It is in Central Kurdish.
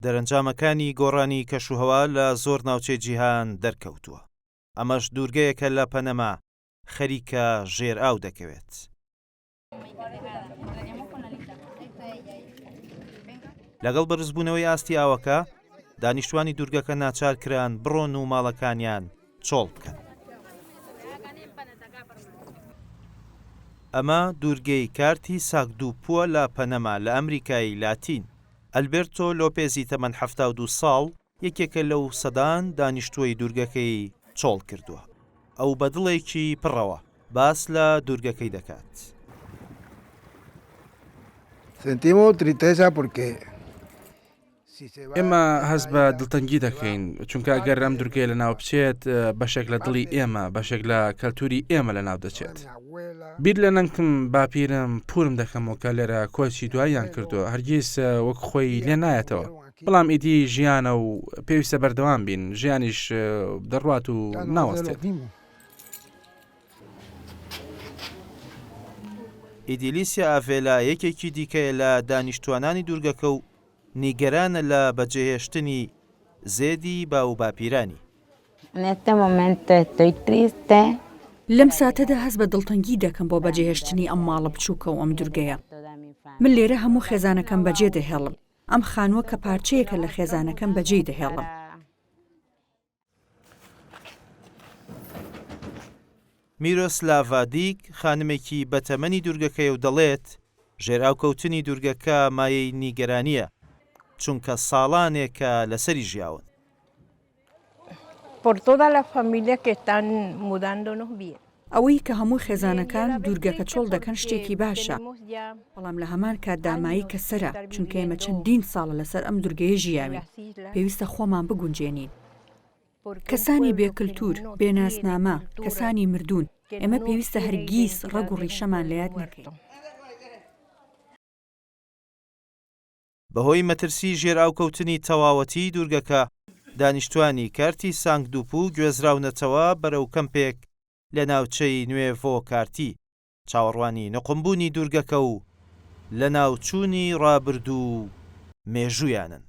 دەرەنجامەکانی گۆڕانی کەشوهەوا لە زۆر ناوچەی جیهان دەرکەوتووە. ئەمەش دوورگەیەکە لە پەنەما خەریکە ژێرئاو دەکەوێت. لەگەڵ بەرزبوونەوەی ئاستی ئاوەکە دانیشتوانی دوورگەکە ناچار کران بڕۆن و ماڵەکانیان چۆڵ بکەن. ئەمە دوورگەی کارتی ساگدوپووە لە پەنەما لە ئەمریکای لاتین. ئەلبێرتۆ لۆپێزی تەمەن 72 ساڵ یەکێکە لەو سەدان دانیشتووی دوورگەکەی چۆڵ کردووە. ئەو بەدڵێکی پڕەوە باس لە دوورگەکەی دەکات. ئێمە هەست بە دڵتەنگی دەکەین چونکە ئەگەر ئەم دوورگەیە لە ناو بچێت بەشێک لە دڵی ئێمە بەشێک لە کەلتوری ئێمە لە ناو دەچێت. بیر لە نەنکم باپیرم پورم دەکەمەوە کە لێرە کۆچی دواییان کردووە هەرگیز وەک خۆی لێ نایەتەوە. بەڵام ئیدی ژیانە و پێویستە بەردەوام بین ژیانیش دەڕوات و ناوەستێت. ئیدیلیسیا ئاڤێلا یەکێکی دیکەیە لە دانیشتوانانی دوورگەکە و نیگەرانە لە بەجێهێشتنی زێدی باو باپیرانی. لەم ساتەدا هەست بە دڵتەنگی دەکەم بۆ بەجێهێشتنی ئەم ماڵە بچووکە و ئەم دوورگەیە. من لێرە هەموو خێزانەکەم بەجێ دەهێڵم. ئەم خانووە کە پارچەیەکە لە خێزانەکەم بەجێ دەهێڵم. میرۆسلاڤا دیک خانمێکی بەتەمەنی دوورگەکەی و دەڵێت ژێراوکەوتنی دوورگەکە مایەی نیگەرانیە چونکە ساڵانێکە لەسەری ژیاون. ئەوەی کە هەموو خێزانەکان دوورگەکە چۆڵ دەکەن شتێکی باشە. بەڵام لە هەمان کاتدامایی کەسەرە چونکە ئێمە چەندین ساڵە لەسەر ئەم دوورگەیە ژیاوین. پێویستە خۆمان بگونجێنین. کەسانی بێکلتور، بێناسنامە، کەسانی مردوون، ئێمە پێویستە هەرگیز ڕەگ و ڕیشەمان لە یاد نەکەین. بەهۆی مەترسی ژێراوکەوتنی تەواوەتی دوورگەکە دانیشتوانی کارتی سانگدوپوو گوێزراونەتەوە بەرەو کەمپێک لە ناوچەی نوێڤۆ کارتی چاوەڕوانی نەقمبوونی دوورگەکە و لە ناوچوونی ڕابردوو مێژوویانن.